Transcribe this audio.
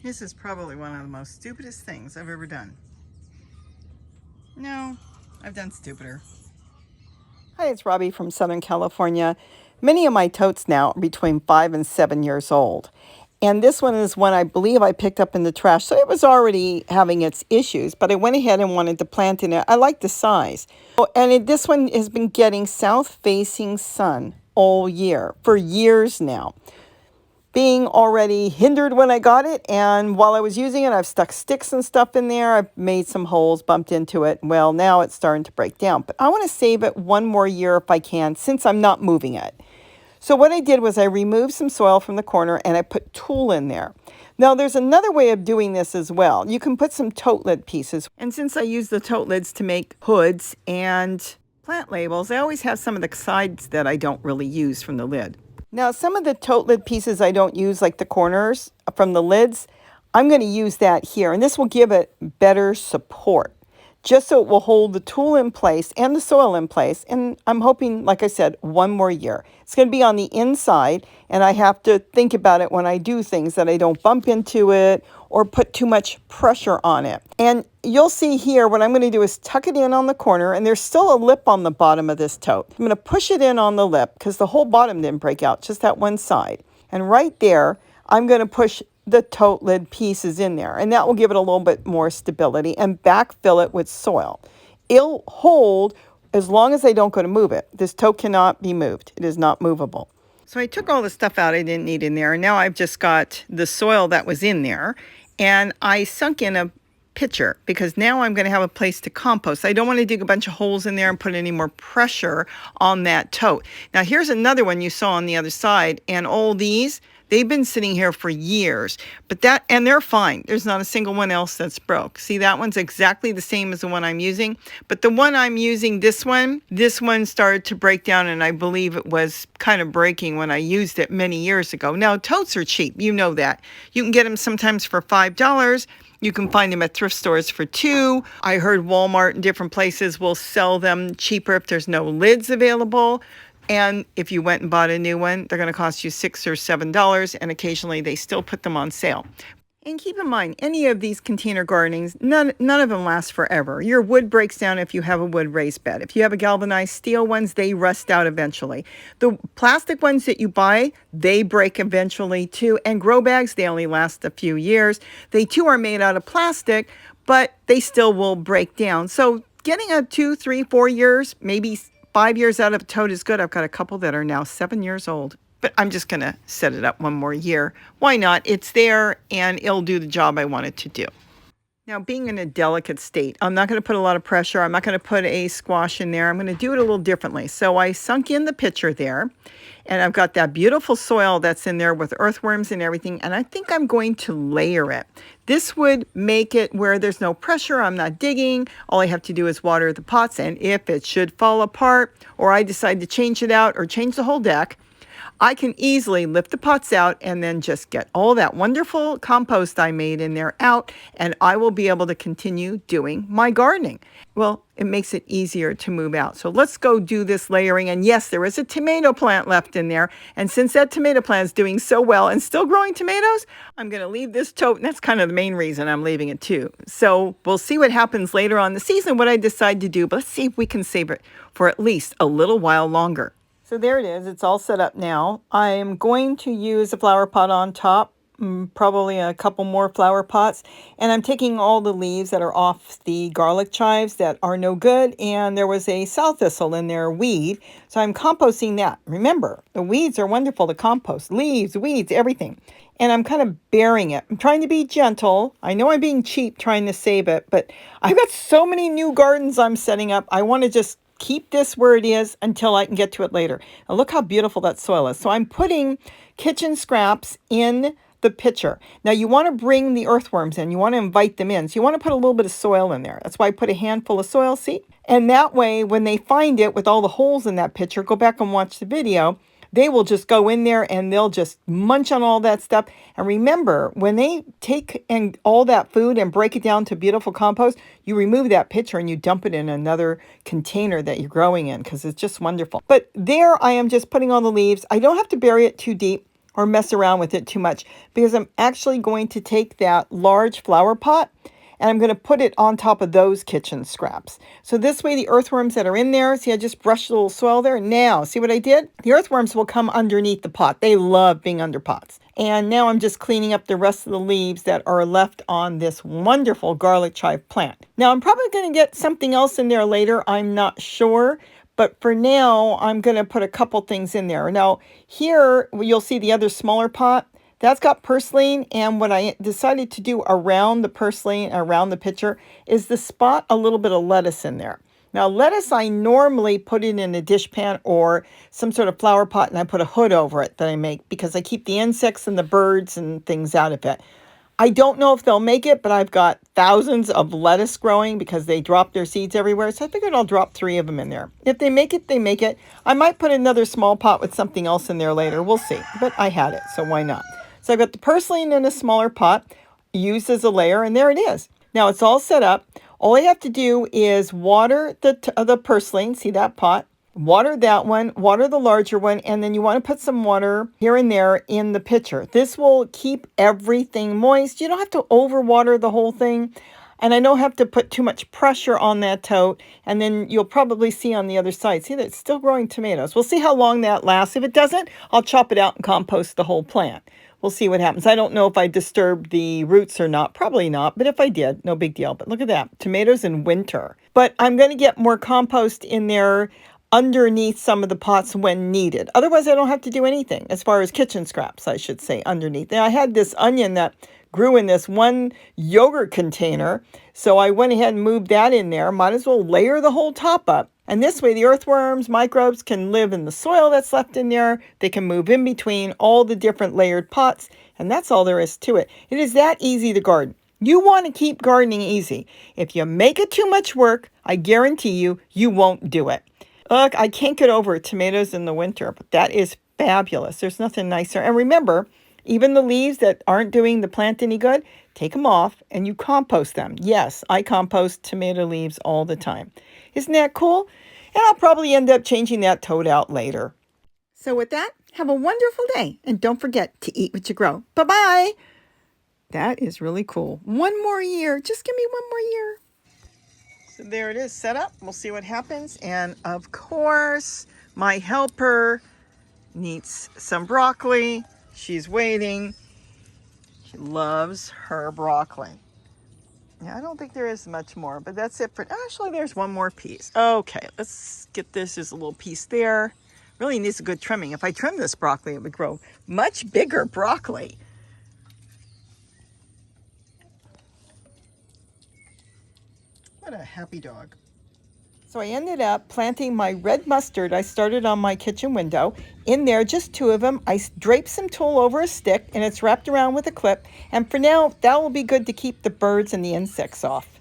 This is probably one of the most stupidest things I've ever done. No, I've done stupider. Hi, it's Robbie from Southern California. Many of my totes now are between 5 and 7 years old. And this one is one I believe I picked up in the trash. So it was already having its issues, but I went ahead and wanted to plant in it. I like the size. And this one has been getting south-facing sun all year, for years now. Being already hindered when I got it, and while I was using it, I've stuck sticks and stuff in there. I've made some holes, bumped into it. Well, now it's starting to break down, but I want to save it one more year if I can, since I'm not moving it. So what I did was I removed some soil from the corner and I put tulle in there. Now there's another way of doing this as well. You can put some tote lid pieces. And since I use the tote lids to make hoods and plant labels, I always have some of the sides that I don't really use from the lid. Now, some of the tote lid pieces I don't use, like the corners from the lids, I'm going to use that here. And this will give it better support, just so it will hold the tulle in place and the soil in place. And I'm hoping, like I said, one more year. It's going to be on the inside, and I have to think about it when I do things, that I don't bump into it or put too much pressure on it. And you'll see here, what I'm going to do is tuck it in on the corner, and there's still a lip on the bottom of this tote. I'm going to push it in on the lip because the whole bottom didn't break out, just that one side. And right there, I'm going to push the tote lid pieces in there, and that will give it a little bit more stability and backfill it with soil. It'll hold as long as I don't go to move it. This tote cannot be moved. It is not movable. So I took all the stuff out I didn't need in there, and now I've just got the soil that was in there, and I sunk in a pitcher because now I'm going to have a place to compost. I don't want to dig a bunch of holes in there and put any more pressure on that tote. Now here's another one you saw on the other side, and all these, they've been sitting here for years, and they're fine. There's not a single one else that's broke. See, that one's exactly the same as the one I'm using, but the one I'm using, this one started to break down, and I believe it was kind of breaking when I used it many years ago. Now, totes are cheap. You know that. You can get them sometimes for $5. You can find them at thrift stores for $2. I heard Walmart and different places will sell them cheaper if there's no lids available. And if you went and bought a new one, they're going to cost you $6 or $7, and occasionally they still put them on sale. And keep in mind, any of these container gardenings, none of them last forever. Your wood breaks down if you have a wood raised bed. If you have a galvanized steel ones, they rust out eventually. The plastic ones that you buy, they break eventually too. And grow bags, they only last a few years. They too are made out of plastic, but they still will break down. So getting a 2, 3, 4 years, maybe 5 years out of a tote is good. I've got a couple that are now 7 years old. But I'm just going to set it up one more year. Why not? It's there, and it'll do the job I want it to do. Now, being in a delicate state, I'm not going to put a lot of pressure. I'm not going to put a squash in there. I'm going to do it a little differently. So I sunk in the pitcher there, and I've got that beautiful soil that's in there with earthworms and everything, and I think I'm going to layer it. This would make it where there's no pressure. I'm not digging. All I have to do is water the pots, and if it should fall apart, or I decide to change it out or change the whole deck, I can easily lift the pots out and then just get all that wonderful compost I made in there out, and I will be able to continue doing my gardening. Well, it makes it easier to move out. So let's go do this layering. And yes, there is a tomato plant left in there. And since that tomato plant is doing so well and still growing tomatoes, I'm going to leave this tote. And that's kind of the main reason I'm leaving it too. So we'll see what happens later on in the season, what I decide to do. But let's see if we can save it for at least a little while longer. So there it is. It's all set up now. I'm going to use a flower pot on top, probably a couple more flower pots. And I'm taking all the leaves that are off the garlic chives that are no good. And there was a sow thistle in there, weed. So I'm composting that. Remember, the weeds are wonderful to compost. Leaves, weeds, everything. And I'm kind of burying it. I'm trying to be gentle. I know I'm being cheap trying to save it, but I've got so many new gardens I'm setting up. I want to just keep this where it is until I can get to it later. And look how beautiful that soil is. So I'm putting kitchen scraps in the pitcher. Now you want to bring the earthworms in. You want to invite them in. So you want to put a little bit of soil in there. That's why I put a handful of soil, see? And that way, when they find it with all the holes in that pitcher, go back and watch the video, they will just go in there and they'll just munch on all that stuff. And remember, when they take all that food and break it down to beautiful compost, you remove that pitcher and you dump it in another container that you're growing in because it's just wonderful. But there I am just putting on the leaves. I don't have to bury it too deep, or mess around with it too much, because I'm actually going to take that large flower pot and I'm going to put it on top of those kitchen scraps. So this way the earthworms that are in there, see I just brushed a little soil there. Now, see what I did? The earthworms will come underneath the pot. They love being under pots. And now I'm just cleaning up the rest of the leaves that are left on this wonderful garlic chive plant. Now I'm probably going to get something else in there later. I'm not sure. But for now, I'm going to put a couple things in there. Now here you'll see the other smaller pot. That's got purslane, and what I decided to do around the purslane, around the pitcher, is to spot a little bit of lettuce in there. Now, lettuce, I normally put it in a dish pan or some sort of flower pot, and I put a hood over it that I make because I keep the insects and the birds and things out of it. I don't know if they'll make it, but I've got thousands of lettuce growing because they drop their seeds everywhere. So I figured I'll drop 3 of them in there. If they make it, they make it. I might put another small pot with something else in there later. We'll see. But I had it, so why not? So I've got the purslane in a smaller pot, used as a layer, and there it is. Now it's all set up. All I have to do is water the purslane. See that pot? Water that one, water the larger one, and then you want to put some water here and there in the pitcher. This will keep everything moist. You don't have to overwater the whole thing. And I don't have to put too much pressure on that tote. And then you'll probably see on the other side, see that it's still growing tomatoes. We'll see how long that lasts. If it doesn't, I'll chop it out and compost the whole plant. We'll see what happens. I don't know if I disturbed the roots or not. Probably not. But if I did, no big deal. But look at that. Tomatoes in winter. But I'm going to get more compost in there underneath some of the pots when needed. Otherwise, I don't have to do anything as far as kitchen scraps, I should say, underneath. Now, I had this onion that grew in this one yogurt container, so I went ahead and moved that in there. Might as well layer the whole top up. And this way, the earthworms, microbes can live in the soil that's left in there. They can move in between all the different layered pots, and that's all there is to it. It is that easy to garden. You want to keep gardening easy. If you make it too much work, I guarantee you, you won't do it. Look, I can't get over tomatoes in the winter, but that is fabulous. There's nothing nicer. And remember, even the leaves that aren't doing the plant any good, take them off and you compost them. Yes, I compost tomato leaves all the time. Isn't that cool? And I'll probably end up changing that tote out later. So with that, have a wonderful day. And don't forget to eat what you grow. Bye-bye. That is really cool. One more year. Just give me one more year. So there it is set up. We'll see what happens. And of course, my helper needs some broccoli. She's waiting. She loves her broccoli. Yeah, I don't think there is much more, but that's it for, actually there's one more piece. Okay, let's get this as a little piece there. Really needs a good trimming. If I trim this broccoli, it would grow much bigger broccoli. What a happy dog. So I ended up planting my red mustard. I started on my kitchen window. In there, just 2 of them. I draped some tulle over a stick, and it's wrapped around with a clip. And for now, that will be good to keep the birds and the insects off.